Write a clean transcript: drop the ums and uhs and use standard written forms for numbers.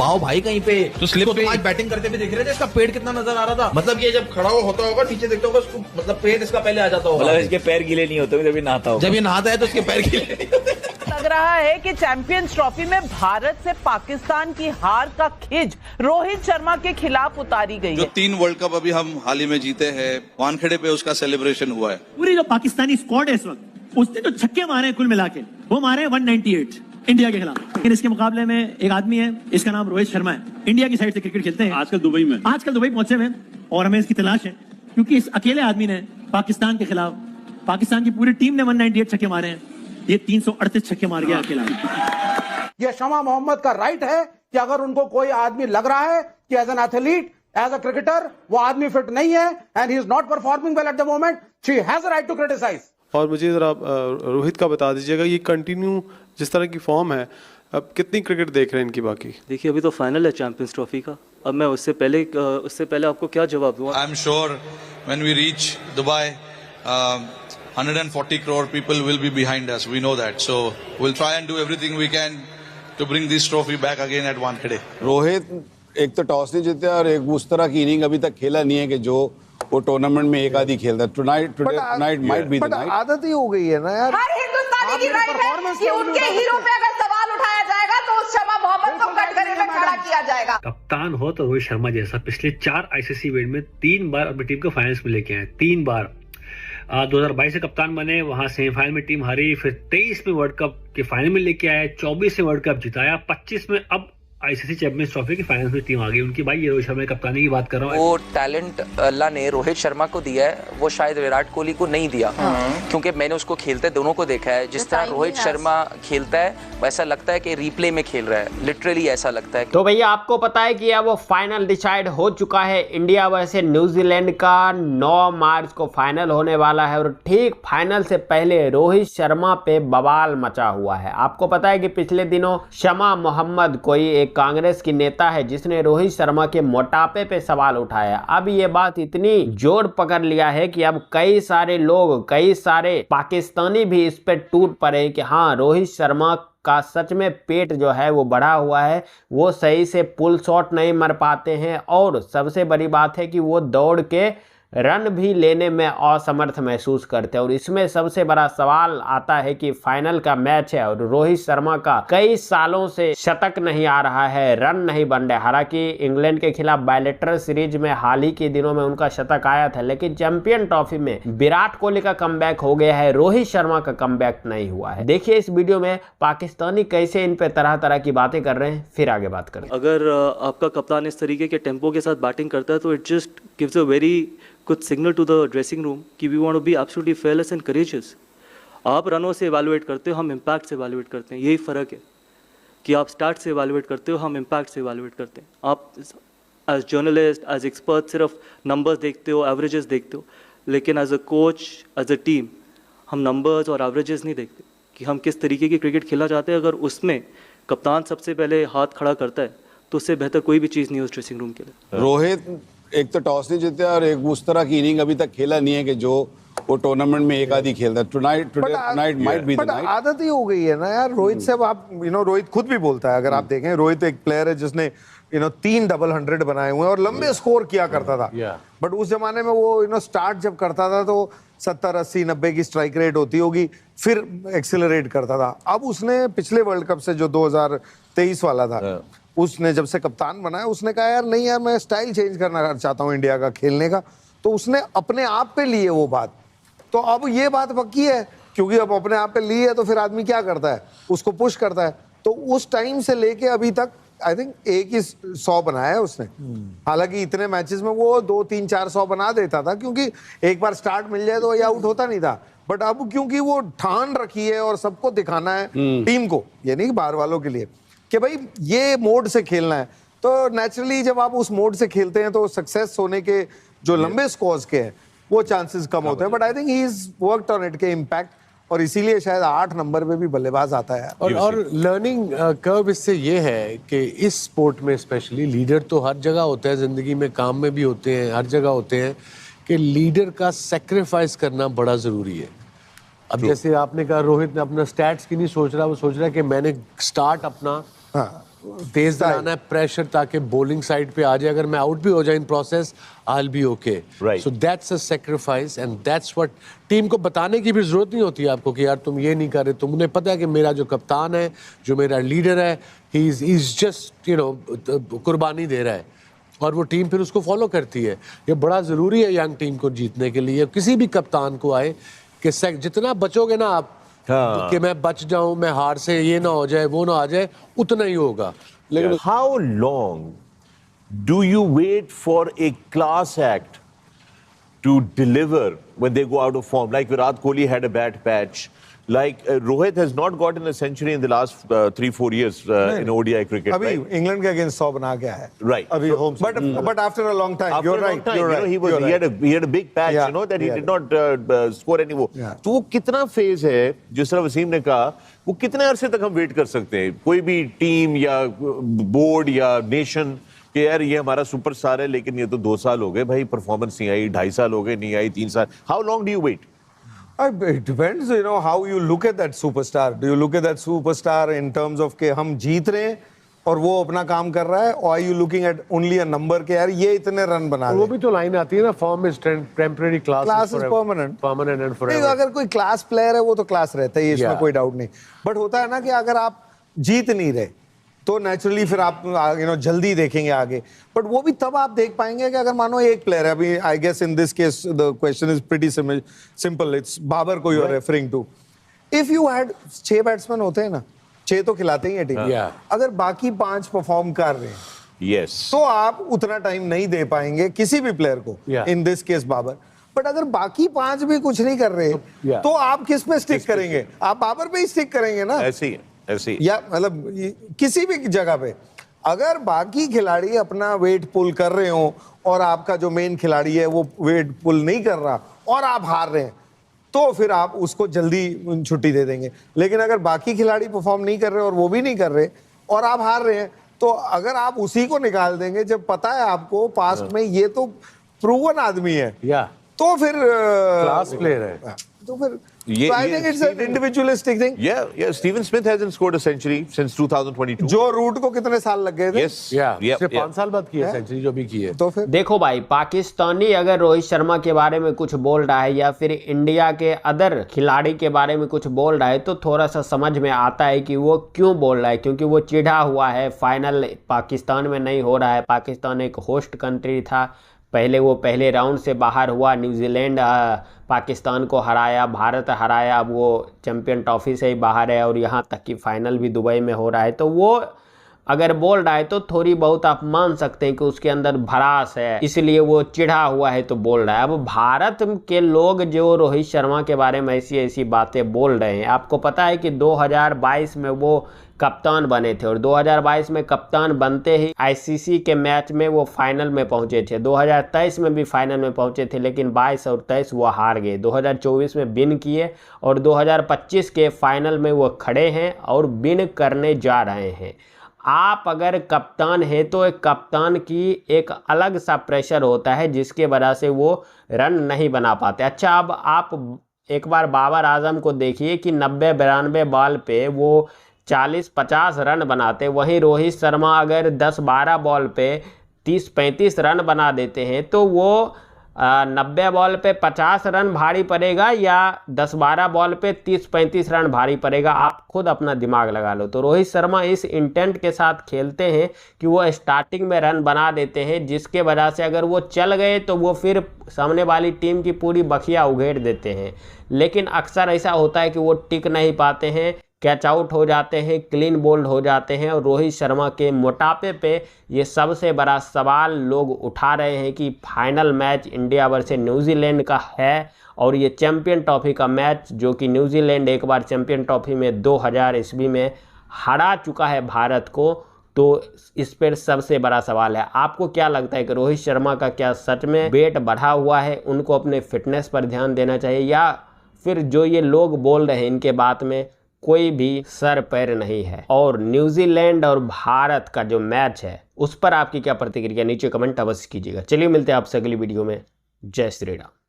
पाओ भाई कहीं पे तो स्लिप पे आज बैटिंग करते हुए देख रहे थे, इसका पेट कितना नजर आ रहा था। मतलब ये जब खड़ा हुआ होता होगा नीचे देखता होगा उसको, मतलब पेट इसका पहले आ जाता होगा। मतलब इसके पैर गीले नहीं होते जब ये नहाता होगा। जब ये नहाता है तो इसके पैर गीले नहीं होते। लग रहा है कि चैंपियंस ट्रॉफी में भारत से पाकिस्तान की हार का खिज रोहित शर्मा के खिलाफ उतारी गई जो है। 3 वर्ल्ड कप अभी हम हाल ही में जीते हैं, वानखेड़े पे उसका सेलिब्रेशन हुआ है। पूरी जो पाकिस्तानी स्क्वाड है इस वक्त, उसने जो छक्के मारे हैं कुल मिला के, वो मारे 198 इंडिया के खिलाफ। लेकिन इसके मुकाबले में एक आदमी है, इसका नाम रोहित शर्मा है, इंडिया की साइड से क्रिकेट खेलते हैं। आजकल दुबई पहुंचे हुए हैं और हमें इसकी तलाश है, क्योंकि इस अकेले आदमी ने पाकिस्तान के खिलाफ, पाकिस्तान की पूरी टीम ने 198 छक्के मारे हैं, ये 338 छक्के मार गया अकेला। ये शमा मोहम्मद का राइट है कि अगर उनको कोई आदमी लग रहा है कि as an athlete, as a cricketer वो आदमी फिट नहीं है and he is not performing well at the moment, she has a right to criticise. और मुझे जरा रोहित का बता दीजिएगा, ये कंटिन्यू जिस तरह की फॉर्म है, अब कितनी क्रिकेट देख रहे हैं इनकी बाकी? देखिए अभी तो फाइनल है चैंपियंस ट्रॉफी का, अब मैं उससे पहले आपको क्या जवाब दूं? I am sure when we reach Dubai 140 crore people will be behind us. We know that. So we'll try and do everything we can to bring this trophy back again at Wankhede. Rohit एक तो toss नहीं जीते और एक उस तरह की inning अभी तक खेला नहीं है कि जो वो टूर्नामेंट में एक आधी खेलता है। Tonight might be the night. आदत ही हो गई है ना यार। हर हिंदुस्तानी की राइट है कि उनके हीरो पे अगर सवाल उठाया जाएगा तो उस शमा मोहम्मद को कटघरे में खड़ा किया जाएगा। कप्तान हो तो रोहित शर्मा जैसा पिछले 4 आईसीसी इवेंट में 3 बार अपनी टीम को फाइनल्स में लेके आए, 3 बार। 2022 से कप्तान बने, वहां सेमीफाइनल में टीम हारी, फिर 23 में वर्ल्ड कप के फाइनल में लेके आए, 24 में वर्ल्ड कप जिताया, 25 में अब आईसीसी चैंपियंस ट्रॉफी की फाइनल में टीम आ गई उनकी। भाई ये रोहित शर्मा कप्तानी की बात कर रहा हूँ। वो टैलेंट अल्लाह ने रोहित शर्मा को दिया है, वो शायद विराट कोहली को नहीं दिया, क्योंकि मैंने उसको खेलते दोनों को देखा है। जिस तरह रोहित शर्मा खेलता है वैसा लगता है कि रिप्ले में खेल रहा है, लिटरली ऐसा लगता है। तो भैया आपको पता है कि अब वो फाइनल डिसाइड हो चुका है, इंडिया वर्सेस न्यूजीलैंड का 9 मार्च को फाइनल होने वाला है। और ठीक फाइनल से पहले रोहित शर्मा पे बवाल मचा हुआ है। आपको पता है कि पिछले दिनों शमा मोहम्मद कोई एक कांग्रेस की नेता है जिसने रोहित शर्मा के मोटापे पे सवाल उठाया। अब ये बात इतनी जोर पकड़ लिया है कि अब कई सारे लोग, कई सारे पाकिस्तानी भी इस पे टूट पड़े कि हाँ, रोहित शर्मा का सच में पेट जो है वो बढ़ा हुआ है, वो सही से पुल शॉट नहीं मार पाते हैं, और सबसे बड़ी बात है कि वो दौड़ के रन भी लेने में असमर्थ महसूस करते हैं। और इसमें सबसे बड़ा सवाल आता है कि फाइनल का मैच है और रोहित शर्मा का कई सालों से शतक नहीं आ रहा है, रन नहीं बन रहे। हालांकि इंग्लैंड के खिलाफ बायलेटरल सीरीज में हाल ही के दिनों में उनका शतक आया था, लेकिन चैंपियन ट्रॉफी में विराट कोहली का कमबैक हो गया है, रोहित शर्मा का कमबैक नहीं हुआ है। देखिए इस वीडियो में पाकिस्तानी कैसे इन पे तरह तरह की बातें कर रहे हैं, फिर आगे बात करें। अगर आपका कप्तान इस तरीके के टेम्पो के साथ बैटिंग करता है तो it just gives a very कुछ signal to the dressing room कि we want to be absolutely fearless and courageous. आप रनों से इवैल्यूएट करते हो, हम इम्पैक्ट से इवैल्यूएट करते हैं। यही फ़र्क है कि आप स्टार्ट से इवैल्यूएट करते हो, हम इम्पैक्ट से इवैल्यूएट करते हैं। आप एज जर्नलिस्ट, एज एक्सपर्ट सिर्फ नंबर्स देखते हो, एवरेजेस देखते हो, लेकिन as a coach, as a team हम नंबर्स और एवरेजेस नहीं देखते कि हम किस तरीके की क्रिकेट खेलना चाहते हैं। अगर उसमें कप्तान सबसे पहले हाथ खड़ा करता है तो उससे बेहतर कोई भी चीज़ नहीं है उस ड्रेसिंग रूम के लिए। रोहित एक तो टॉस नहीं जीते और एक उस तरह की इनिंग अभी तक खेला नहीं है कि जो वो टूर्नामेंट में एक आधी खेलता है। Tonight might be the night. आदत ही हो गई है ना यार रोहित से। अब आप रोहित खुद भी बोलता है, अगर आप देखें, रोहित एक प्लेयर है जिसने 3 डबल 100 बनाए हुए हैं और लंबे स्कोर किया करता था। बट उस जमाने में वो स्टार्ट जब करता था तो 70, 80, 90 की स्ट्राइक रेट होती होगी, फिर एक्सेलरेट करता था। अब उसने पिछले वर्ल्ड कप से जो 2023 वाला था, उसने जब से कप्तान बनाया उसने कहा यार नहीं यार, मैं स्टाइल चेंज करना चाहता हूँ इंडिया का खेलने का। तो उसने अपने आप पे ली है वो बात। तो अब ये बात पक्की है, क्योंकि अब अपने आप पे ली है तो फिर आदमी क्या करता है, उसको पुश करता है। तो उस टाइम से लेके अभी तक आई थिंक एक ही 100 बनाया है उसने। हालांकि इतने मैचेस में वो 2, 3, 4 100 बना देता था, क्योंकि एक बार स्टार्ट मिल जाए तो ये आउट होता नहीं था। बट अब क्योंकि वो ठान रखी है और सबको दिखाना है, टीम को, यानी कि बाहर वालों के लिए, कि भाई ये मोड से खेलना है, तो नेचुरली जब आप उस मोड से खेलते हैं तो सक्सेस होने के जो लंबे स्कोर्स के हैं वो चांसेस कम होते हैं। But I think he is worked on it के इम्पैक्ट, और इसीलिए शायद 8 नंबर पे भी बल्लेबाज आता है। और लर्निंग कर्व इससे ये है कि इस स्पोर्ट में स्पेशली लीडर तो हर जगह होता है, जिंदगी में, काम में भी होते हैं, हर जगह होते हैं, कि लीडर का सेक्रीफाइस करना बड़ा ज़रूरी है। अब जैसे आपने कहा रोहित ने अपना स्टैट्स की नहीं सोच रहा, वो सोच रहा है कि मैंने स्टार्ट अपना तेज बनाना है प्रेशर ताकि बॉलिंग साइड पे आ जाए, अगर मैं आउट भी हो जाए in process I will be okay. Right. So that's a sacrifice and that's what team को बताने की भी जरूरत नहीं होती है आपको कि यार तुम ये नहीं कर रहे, तुमने पता है कि मेरा जो कप्तान है, जो मेरा लीडर है, he is just you know कुर्बानी दे रहा है और वो टीम फिर उसको फॉलो करती है। ये बड़ा ज़रूरी है यंग टीम को जीतने के लिए, किसी भी कप्तान को आए कि जितना बचोगे ना आप कि मैं बच जाऊं, मैं हार से ये ना हो जाए, वो ना आ जाए, उतना ही होगा। लेकिन how long do you wait for a class act to deliver when they go out of form? Like Virat Kohli had a bad patch. Like Rohit has not gotten a century in the last 3-4 years in ODI cricket. अभी England के against 100 बना के आया है. Right. अभी home. But after a long time. After you're a long right. time, You're you right. know, he had a big patch. You know that he did not score any more. तो वो कितना phase है, जिस तरह वसीम ने कहा, वो कितने अरसे तक हम वेट कर सकते हैं? कोई भी टीम या बोर्ड या नेशन कि यार ये हमारा सुपरस्टार है लेकिन ये तो 2 साल हो गए भाई, परफॉर्मेंस नहीं आई, 2.5 साल हो गए नहीं आई, 3 साल. How long do you wait? It depends, you know, how you look at that superstar. Do you look at that superstar in terms of कि हम जीत रहे हैं और वो अपना काम कर रहा है, or are you looking at only a number के यार ये इतने रन बना वो भी तो लाइन आती है ना, form is temporary, class is permanent and forever. अगर कोई क्लास प्लेयर है वो तो क्लास रहता है, इसमें कोई डाउट नहीं। बट होता है ना कि अगर आप जीत नहीं रहे तो नेचुरली फिर आप जल्दी देखेंगे आगे। बट वो भी तब आप देख पाएंगे कि अगर मानो एक प्लेयर है, अभी I guess in this case the question is pretty simple, it's Babar को you are referring to. If you had 6 batsman होते हैं ना, 6 तो खिलाते ही है टीम, अगर बाकी 5 परफॉर्म कर रहे हैं तो आप उतना टाइम नहीं दे पाएंगे किसी भी प्लेयर को, in this case Babar. But अगर बाकी 5 भी कुछ नहीं कर रहे तो आप किस पे स्टिक करेंगे? आप बाबर पे ही स्टिक करेंगे ना, ऐसे ही या मतलब किसी भी जगह पे। अगर बाकी खिलाड़ी अपना वेट पुल कर रहे हो और आपका जो मेन खिलाड़ी है वो वेट पुल नहीं कर रहा और आप हार रहे हैं तो फिर आप उसको जल्दी छुट्टी दे देंगे। लेकिन अगर बाकी खिलाड़ी परफॉर्म नहीं कर रहे और वो भी नहीं कर रहे और आप हार रहे हैं तो अगर आप उसी को निकाल देंगे जब पता है आपको पास्ट में ये तो प्रूवन आदमी है, तो फिर क्लास प्लेयर है, तो फिर so I think it's an individualistic thing. Yeah. Steven Smith hasn't scored a century since 2022. जो रूट को कितने साल लग गए थे? सिर्फ 5 साल बाद की है सेंचुरी जो भी की है। तो फिर देखो भाई, पाकिस्तानी अगर रोहित शर्मा के बारे में कुछ बोल रहा है या फिर इंडिया के अदर खिलाड़ी के बारे में कुछ बोल रहा है तो थोड़ा सा समझ में आता है कि वो क्यों बोल रहा है, क्योंकि वो चिढ़ा हुआ है। फाइनल पाकिस्तान में नहीं हो रहा है, पाकिस्तान एक होस्ट कंट्री था, पहले वो पहले राउंड से बाहर हुआ, न्यूजीलैंड पाकिस्तान को हराया, भारत हराया, अब वो चैंपियन ट्रॉफी से ही बाहर है और यहाँ तक कि फाइनल भी दुबई में हो रहा है। तो वो अगर बोल रहा है तो थोड़ी बहुत आप मान सकते हैं कि उसके अंदर भड़ास है, इसलिए वो चिढ़ा हुआ है तो बोल रहा है। अब भारत के लोग जो रोहित शर्मा के बारे में ऐसी ऐसी बातें बोल रहे हैं, आपको पता है कि 2022 में वो कप्तान बने थे और 2022 में कप्तान बनते ही आईसीसी के मैच में वो फाइनल में पहुंचे थे। 2023 में भी फाइनल में पहुंचे थे लेकिन 22 और 23 वो हार गए। 2024 में विन किए और 2025 के फाइनल में वो खड़े हैं और विन करने जा रहे हैं। आप अगर कप्तान हैं तो एक कप्तान की एक अलग सा प्रेशर होता है जिसके वजह से वो रन नहीं बना पाते। अच्छा, अब आप एक बार बाबर आजम को देखिए कि 90-92 बॉल पे वो 40-50 रन बनाते, वहीं रोहित शर्मा अगर 10-12 बॉल पे 30-35 रन बना देते हैं तो वो 90 बॉल पे 50 रन भारी पड़ेगा या 10-12 बॉल पे 30-35 रन भारी पड़ेगा। आप खुद अपना दिमाग लगा लो। तो रोहित शर्मा इस इंटेंट के साथ खेलते हैं कि वो स्टार्टिंग में रन बना देते हैं, जिसके वजह से अगर वो चल गए तो वो फिर सामने वाली टीम की पूरी बखिया उघेड़ देते हैं। लेकिन अक्सर ऐसा होता है कि वो टिक नहीं पाते हैं, कैच आउट हो जाते हैं, क्लीन बोल्ड हो जाते हैं। और रोहित शर्मा के मोटापे पे ये सबसे बड़ा सवाल लोग उठा रहे हैं कि final match India versus New Zealand का है और ये चैंपियन ट्रॉफी का मैच, जो कि न्यूजीलैंड एक बार चैंपियन ट्रॉफी में 2000 ईस्वी में हरा चुका है भारत को, तो इस पर सबसे बड़ा सवाल है। आपको क्या लगता है कि रोहित शर्मा का क्या सच में वेट बढ़ा हुआ है, उनको अपने फिटनेस पर ध्यान देना चाहिए, या फिर जो ये लोग बोल रहे हैं इनके बात में कोई भी सर पैर नहीं है? और न्यूजीलैंड और भारत का जो मैच है उस पर आपकी क्या प्रतिक्रिया नीचे कमेंट अवश्य कीजिएगा। चलिए मिलते हैं आपसे अगली वीडियो में। जय श्री राम।